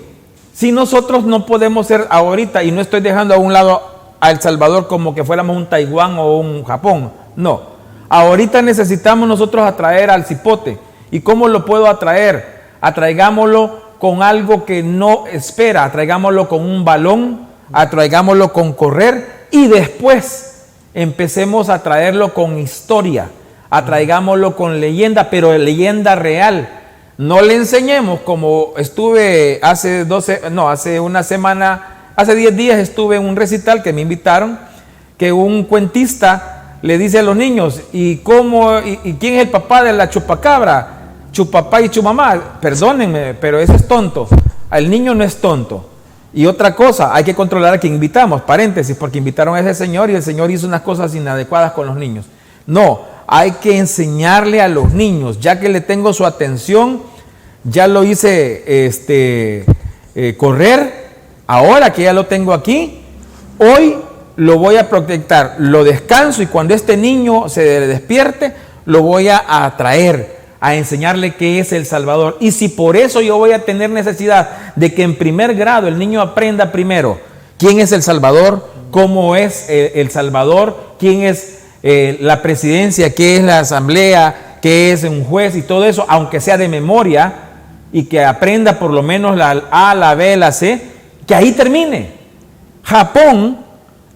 Si nosotros no podemos ser ahorita, y no estoy dejando a un lado a El Salvador como que fuéramos un Taiwán o un Japón, no. Ahorita necesitamos nosotros atraer al cipote. ¿Y cómo lo puedo atraer? Atraigámoslo con algo que no espera, atraigámoslo con un balón, atraigámoslo con correr y después empecemos a traerlo con historia, atraigámoslo con leyenda, pero leyenda real. No le enseñemos como estuve hace 10 días estuve en un recital que me invitaron, que un cuentista le dice a los niños, ¿y quién es el papá de la chupacabra? chu papá y chu mamá, perdónenme, pero eso es tonto. El niño no es tonto. Y otra cosa, hay que controlar a quien invitamos, paréntesis, porque invitaron a ese señor y el señor hizo unas cosas inadecuadas con los niños. No, hay que enseñarle a los niños, ya que le tengo su atención, ya lo hice correr, ahora que ya lo tengo aquí, hoy lo voy a proyectar, lo descanso y cuando este niño se despierte, lo voy a atraer, a enseñarle qué es el Salvador. Y si por eso yo voy a tener necesidad de que en primer grado el niño aprenda primero quién es el Salvador, cómo es el Salvador, quién es la presidencia, qué es la asamblea, qué es un juez y todo eso, aunque sea de memoria, y que aprenda por lo menos la A, la B, la C, que ahí termine. Japón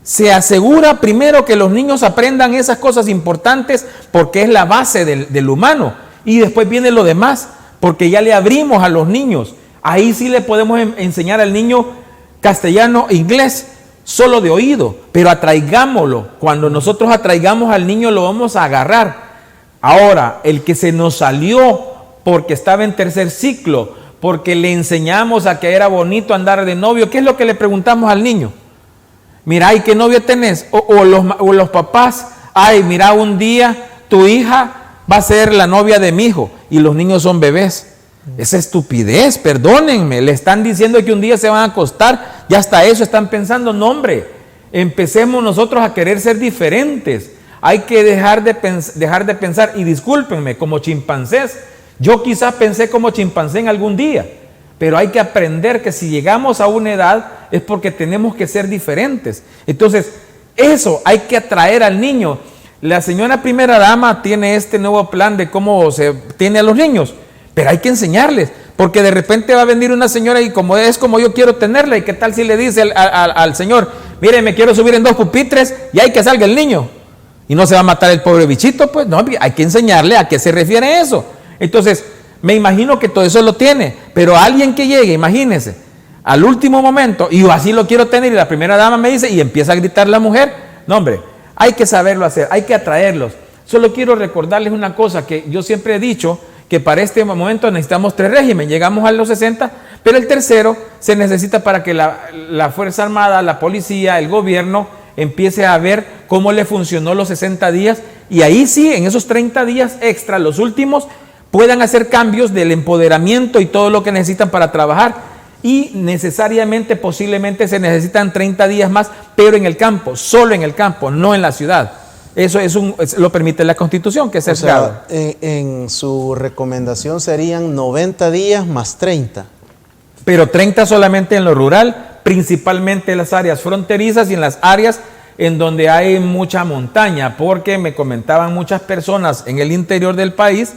se asegura primero que los niños aprendan esas cosas importantes porque es la base del humano, y después viene lo demás, porque ya le abrimos a los niños. Ahí sí le podemos enseñar al niño castellano e inglés, solo de oído, pero atraigámoslo. Cuando nosotros atraigamos al niño lo vamos a agarrar. Ahora, el que se nos salió porque estaba en tercer ciclo, porque le enseñamos a que era bonito andar de novio, ¿qué es lo que le preguntamos al niño? Mira, ¿y qué novio tenés? O los papás, ay, mira, un día tu hija va a ser la novia de mi hijo, y los niños son bebés. Esa estupidez, perdónenme, le están diciendo que un día se van a acostar, y hasta eso están pensando. No, hombre, empecemos nosotros a querer ser diferentes. Hay que dejar de pensar, y discúlpenme, como chimpancés. Yo quizás pensé como chimpancé en algún día, pero hay que aprender que si llegamos a una edad es porque tenemos que ser diferentes. Entonces, eso hay que atraer al niño. La señora primera dama tiene este nuevo plan de cómo se tiene a los niños, pero hay que enseñarles, porque de repente va a venir una señora y como yo quiero tenerla, y qué tal si le dice al señor, mire, me quiero subir en 2 pupitres y hay que salga el niño, y no se va a matar el pobre bichito. Pues no, hay que enseñarle a qué se refiere eso. Entonces, me imagino que todo eso lo tiene, pero alguien que llegue, imagínense, al último momento, y yo así lo quiero tener, y la primera dama me dice, y empieza a gritar la mujer, no, hombre, hay que saberlo hacer, hay que atraerlos. Solo quiero recordarles una cosa que yo siempre he dicho, que para este momento necesitamos 3 regímenes, llegamos a los 60, pero el tercero se necesita para que la Fuerza Armada, la policía, el gobierno empiece a ver cómo le funcionó los 60 días, y ahí sí, en esos 30 días extra, los últimos, puedan hacer cambios del empoderamiento y todo lo que necesitan para trabajar, y necesariamente, posiblemente se necesitan 30 días más, pero en el campo, solo en el campo, no en la ciudad. Eso lo permite la Constitución, que es sesgado. En su recomendación serían 90 días más 30. Pero 30 solamente en lo rural, principalmente en las áreas fronterizas y en las áreas en donde hay mucha montaña, porque me comentaban muchas personas en el interior del país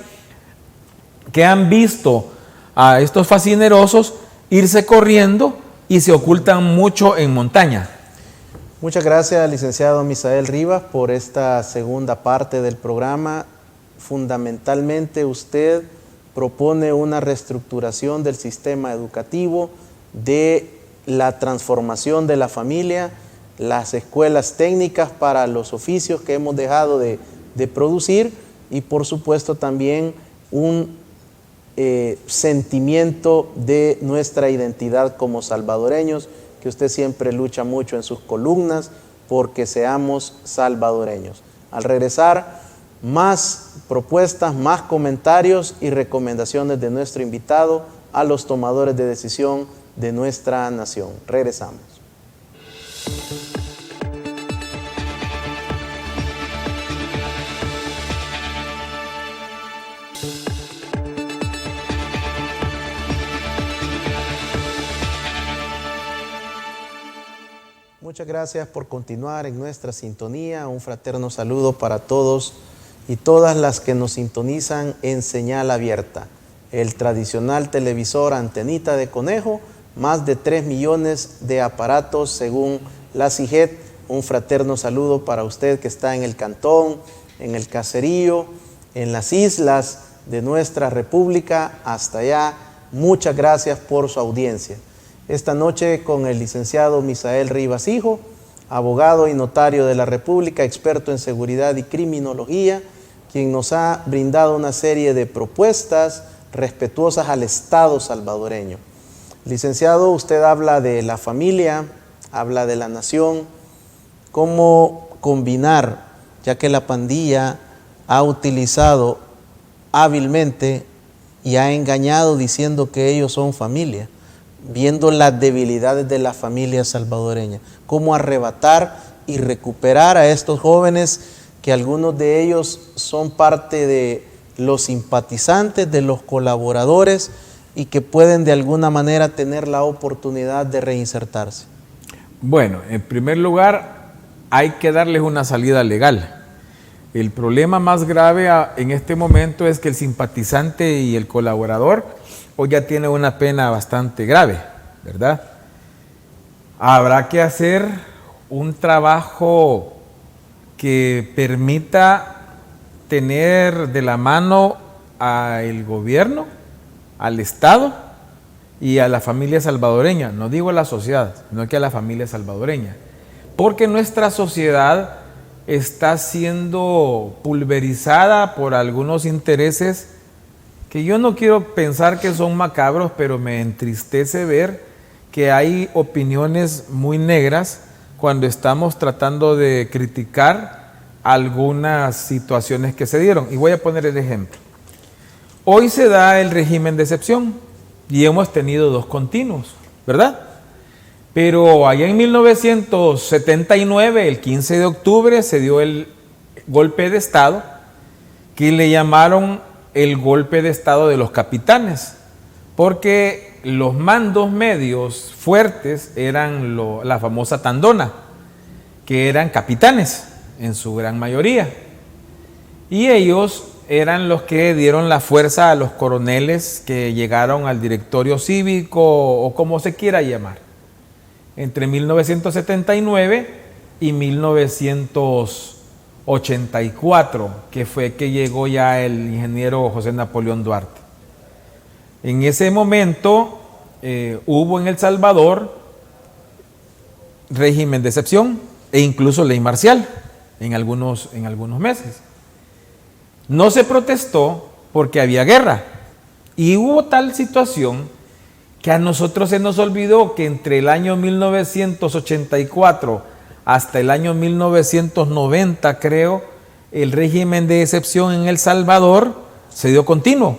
que han visto a estos fascinerosos irse corriendo y se ocultan mucho en montaña. Muchas gracias, licenciado Misael Rivas, por esta segunda parte del programa. Fundamentalmente usted propone una reestructuración del sistema educativo, de la transformación de la familia, las escuelas técnicas para los oficios que hemos dejado de producir, y por supuesto también un sentimiento de nuestra identidad como salvadoreños, que usted siempre lucha mucho en sus columnas porque seamos salvadoreños. Al regresar, más propuestas, más comentarios y recomendaciones de nuestro invitado a los tomadores de decisión de nuestra nación. Regresamos. Muchas gracias por continuar en nuestra sintonía. Un fraterno saludo para todos y todas las que nos sintonizan en señal abierta. El tradicional televisor antenita de conejo, más de 3 millones de aparatos según la CIGET. Un fraterno saludo para usted que está en el cantón, en el caserío, en las islas de nuestra república, hasta allá. Muchas gracias por su audiencia. Esta noche con el licenciado Misael Rivas Hijo, abogado y notario de la República, experto en seguridad y criminología, quien nos ha brindado una serie de propuestas respetuosas al Estado salvadoreño. Licenciado, usted habla de la familia, habla de la nación, cómo combinar, ya que la pandilla ha utilizado hábilmente y ha engañado diciendo que ellos son familia, viendo las debilidades de la familia salvadoreña, cómo arrebatar y recuperar a estos jóvenes que algunos de ellos son parte de los simpatizantes, de los colaboradores y que pueden de alguna manera tener la oportunidad de reinsertarse. Bueno, en primer lugar, hay que darles una salida legal. El problema más grave en este momento es que el simpatizante y el colaborador hoy ya tienen una pena bastante grave, ¿verdad? Habrá que hacer un trabajo que permita tener de la mano al gobierno, al Estado y a la familia salvadoreña. No digo a la sociedad, sino que a la familia salvadoreña. Porque nuestra sociedad está siendo pulverizada por algunos intereses que yo no quiero pensar que son macabros, pero me entristece ver que hay opiniones muy negras cuando estamos tratando de criticar algunas situaciones que se dieron. Y voy a poner el ejemplo. Hoy se da el régimen de excepción y hemos tenido 2 continuos, ¿verdad? Pero allá en 1979, el 15 de octubre, se dio el golpe de Estado, que le llamaron el golpe de Estado de los capitanes, porque los mandos medios fuertes eran la famosa tandona, que eran capitanes en su gran mayoría. Y ellos eran los que dieron la fuerza a los coroneles que llegaron al directorio cívico o como se quiera llamar, entre 1979 y 1984, que fue que llegó ya el ingeniero José Napoleón Duarte. En ese momento hubo en El Salvador régimen de excepción e incluso ley marcial en algunos meses. No se protestó porque había guerra y hubo tal situación que a nosotros se nos olvidó que entre el año 1984 hasta el año 1990, creo, el régimen de excepción en El Salvador se dio continuo,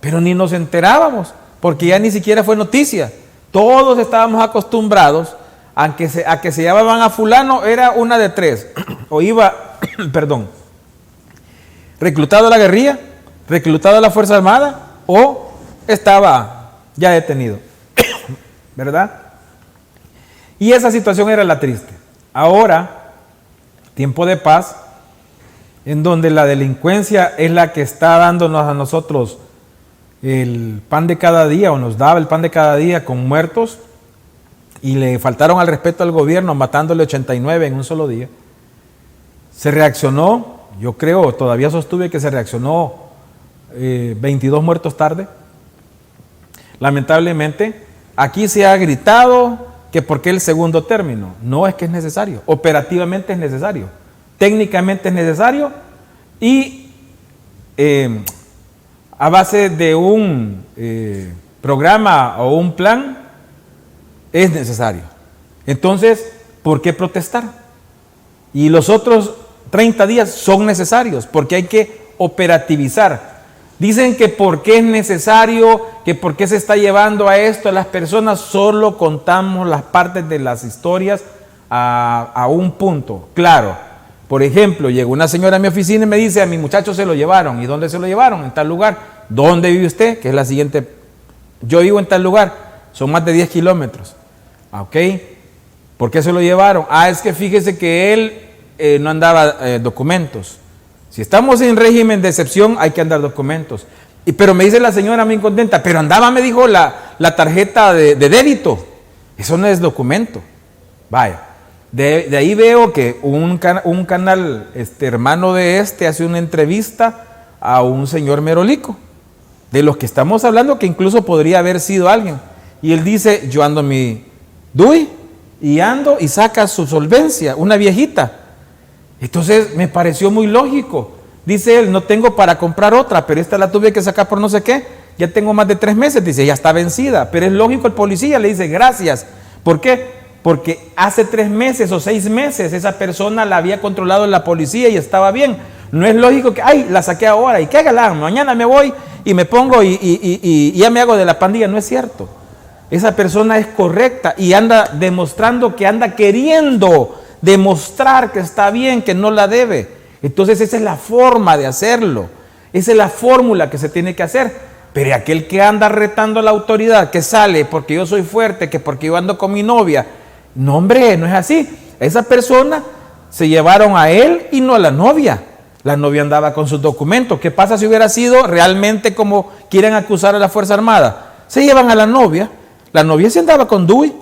pero ni nos enterábamos porque ya ni siquiera fue noticia. Todos estábamos acostumbrados a que se llamaban a fulano, era una de 3, o iba, reclutado a la guerrilla, reclutado a la Fuerza Armada o estaba ya detenido, ¿verdad? Y esa situación era la triste. Ahora, tiempo de paz, en donde la delincuencia es la que está dándonos a nosotros el pan de cada día, o nos daba el pan de cada día con muertos, y le faltaron al respeto al gobierno matándole 89 en un solo día. Se reaccionó, yo creo, todavía sostuve que se reaccionó 22 muertos tarde. Lamentablemente, aquí se ha gritado que por qué el segundo término. No, es que es necesario, operativamente es necesario, técnicamente es necesario y a base de un programa o un plan es necesario. Entonces, ¿por qué protestar? Y los otros 30 días son necesarios porque hay que operativizar. Dicen que por qué es necesario, que por qué se está llevando a esto a las personas, solo contamos las partes de las historias a un punto. Claro, por ejemplo, llegó una señora a mi oficina y me dice, a mi muchacho se lo llevaron. ¿Y dónde se lo llevaron? En tal lugar. ¿Dónde vive usted? Que es la siguiente. Yo vivo en tal lugar. Son más de 10 kilómetros. ¿Ok? ¿Por qué se lo llevaron? Es que fíjese que él no andaba documentos. Si estamos en régimen de excepción, hay que andar documentos. Pero me dice la señora muy contenta, pero andaba, me dijo, la tarjeta de débito. Eso no es documento. Vaya. De ahí veo que un canal hermano de hace una entrevista a un señor merolico, de los que estamos hablando, que incluso podría haber sido alguien. Y él dice, yo ando mi DUI y ando y saca su solvencia, una viejita. Entonces me pareció muy lógico. Dice él, no tengo para comprar otra, pero esta la tuve que sacar por no sé qué. Ya tengo más de 3 meses, dice, ya está vencida. Pero es lógico, el policía le dice, gracias. ¿Por qué? Porque hace 3 meses o 6 meses esa persona la había controlado la policía y estaba bien. No es lógico que, ay, la saqué ahora y qué galán, mañana me voy y me pongo y ya me hago de la pandilla. No es cierto. Esa persona es correcta y anda demostrando que anda queriendo demostrar que está bien, que no la debe. Entonces esa es la forma de hacerlo. Esa es la fórmula que se tiene que hacer. Pero aquel que anda retando a la autoridad, que sale porque yo soy fuerte, que porque yo ando con mi novia, no, hombre, no es así. Esa persona se llevaron a él y no a la novia. La novia andaba con sus documentos. ¿Qué pasa si hubiera sido realmente como quieren acusar a la Fuerza Armada? Se llevan a la novia. La novia se andaba con Dewey.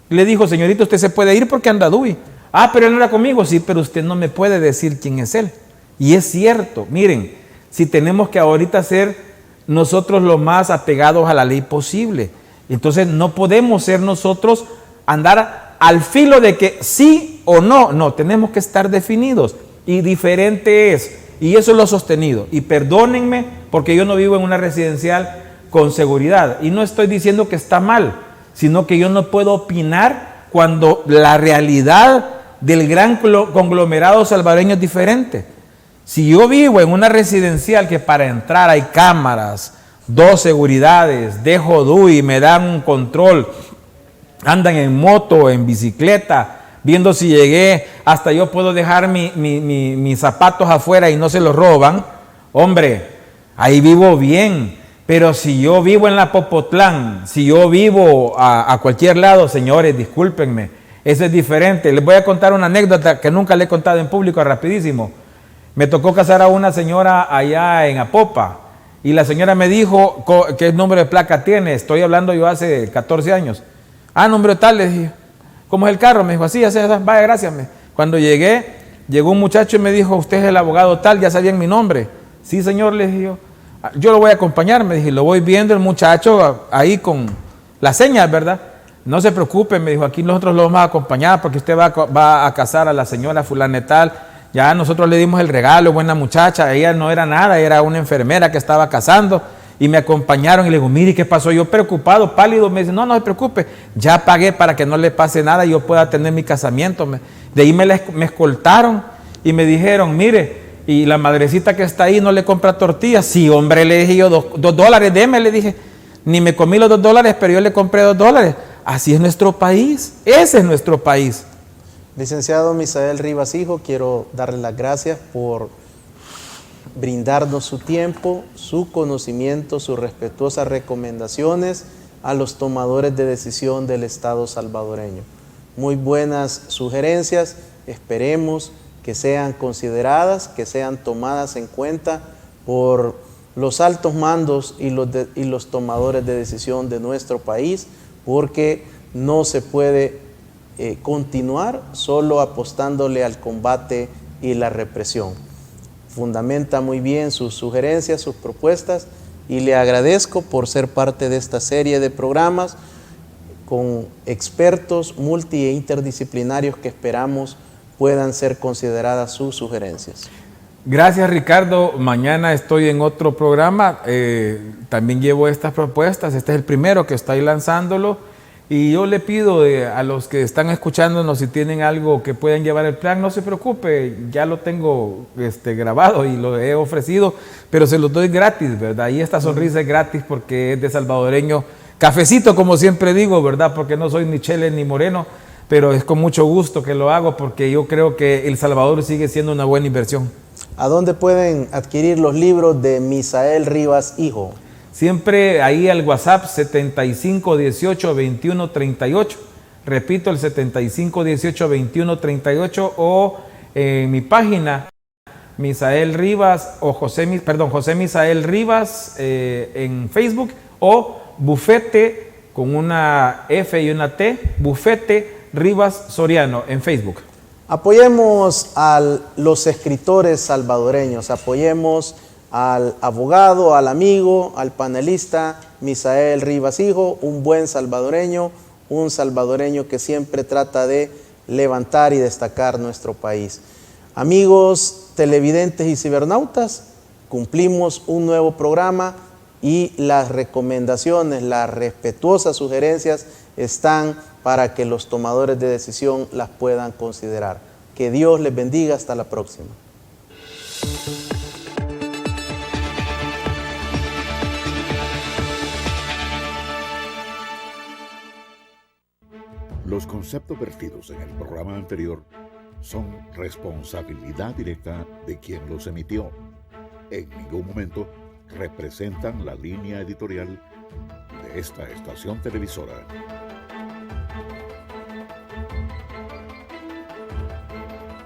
Le dijo, señorita, usted se puede ir porque anda Dewey. Ah, pero él no era conmigo. Sí, pero usted no me puede decir quién es él. Y es cierto. Miren, si tenemos que ahorita ser nosotros lo más apegados a la ley posible, entonces no podemos ser nosotros andar al filo de que sí o no. No, tenemos que estar definidos. Y diferente es. Y eso lo he sostenido. Y perdónenme porque yo no vivo en una residencial con seguridad. Y no estoy diciendo que está mal, sino que yo no puedo opinar cuando la realidad del gran conglomerado salvadoreño es diferente. Si yo vivo en una residencial que para entrar hay cámaras, 2 seguridades, dejo DUI, me dan un control, andan en moto, en bicicleta, viendo si llegué, hasta yo puedo dejar mis zapatos afuera y no se los roban, hombre, ahí vivo bien. Pero si yo vivo en la Popotlán, si yo vivo a cualquier lado, señores, discúlpenme, eso es diferente. Les voy a contar una anécdota que nunca le he contado en público, rapidísimo. Me tocó casar a una señora allá en Apopa y la señora me dijo, ¿qué número de placa tiene? Estoy hablando yo hace 14 años. Ah, número tal, le dije. ¿Cómo es el carro? Me dijo, así, vaya, gracias. Cuando llegó un muchacho y me dijo, usted es el abogado tal, ya sabían mi nombre. Sí, señor, le dije yo lo voy a acompañar, me dije, lo voy viendo el muchacho ahí con las señas, ¿verdad? No se preocupe, me dijo, aquí nosotros lo vamos a acompañar porque usted va a casar a la señora fulana y tal. Ya nosotros le dimos el regalo, buena muchacha, ella no era nada, era una enfermera que estaba casando y me acompañaron y le digo, mire, ¿qué pasó? Yo preocupado, pálido, me dice, no se preocupe, ya pagué para que no le pase nada y yo pueda tener mi casamiento. De ahí me escoltaron y me dijeron, mire, y la madrecita que está ahí no le compra tortillas. Sí, hombre, le dije yo, $2, deme, le dije. Ni me comí los $2, pero yo le compré $2. Así es nuestro país, ese es nuestro país. Licenciado Misael Rivas Hijo, quiero darle las gracias por brindarnos su tiempo, su conocimiento, sus respetuosas recomendaciones a los tomadores de decisión del Estado salvadoreño. Muy buenas sugerencias, esperemos que sean consideradas, que sean tomadas en cuenta por los altos mandos y los tomadores de decisión de nuestro país, porque no se puede continuar solo apostándole al combate y la represión. Fundamenta muy bien sus sugerencias, sus propuestas, y le agradezco por ser parte de esta serie de programas con expertos multi e interdisciplinarios que esperamos puedan ser consideradas sus sugerencias. Gracias, Ricardo. Mañana estoy en otro programa, también llevo estas propuestas, este es el primero que estoy lanzándolo, y yo le pido a los que están escuchándonos, si tienen algo que puedan llevar el plan, no se preocupe, ya lo tengo grabado y lo he ofrecido, pero se los doy gratis, ¿verdad? Y esta sonrisa es gratis porque es de salvadoreño, cafecito como siempre digo, ¿verdad? Porque no soy ni chele ni moreno, pero es con mucho gusto que lo hago porque yo creo que El Salvador sigue siendo una buena inversión. ¿A dónde pueden adquirir los libros de Misael Rivas Hijo? Siempre ahí al WhatsApp 75182138. Repito, el 75182138 o en mi página Misael Rivas o José Misael Rivas en Facebook, o Bufete con una F y una T, Bufete Rivas Soriano en Facebook. Apoyemos a los escritores salvadoreños, apoyemos al abogado, al amigo, al panelista Misael Rivas Hijo, un buen salvadoreño, un salvadoreño que siempre trata de levantar y destacar nuestro país. Amigos televidentes y cibernautas, cumplimos un nuevo programa y las recomendaciones, las respetuosas sugerencias están para que los tomadores de decisión las puedan considerar. Que Dios les bendiga. Hasta la próxima. Los conceptos vertidos en el programa anterior son responsabilidad directa de quien los emitió. En ningún momento representan la línea editorial de esta estación televisora.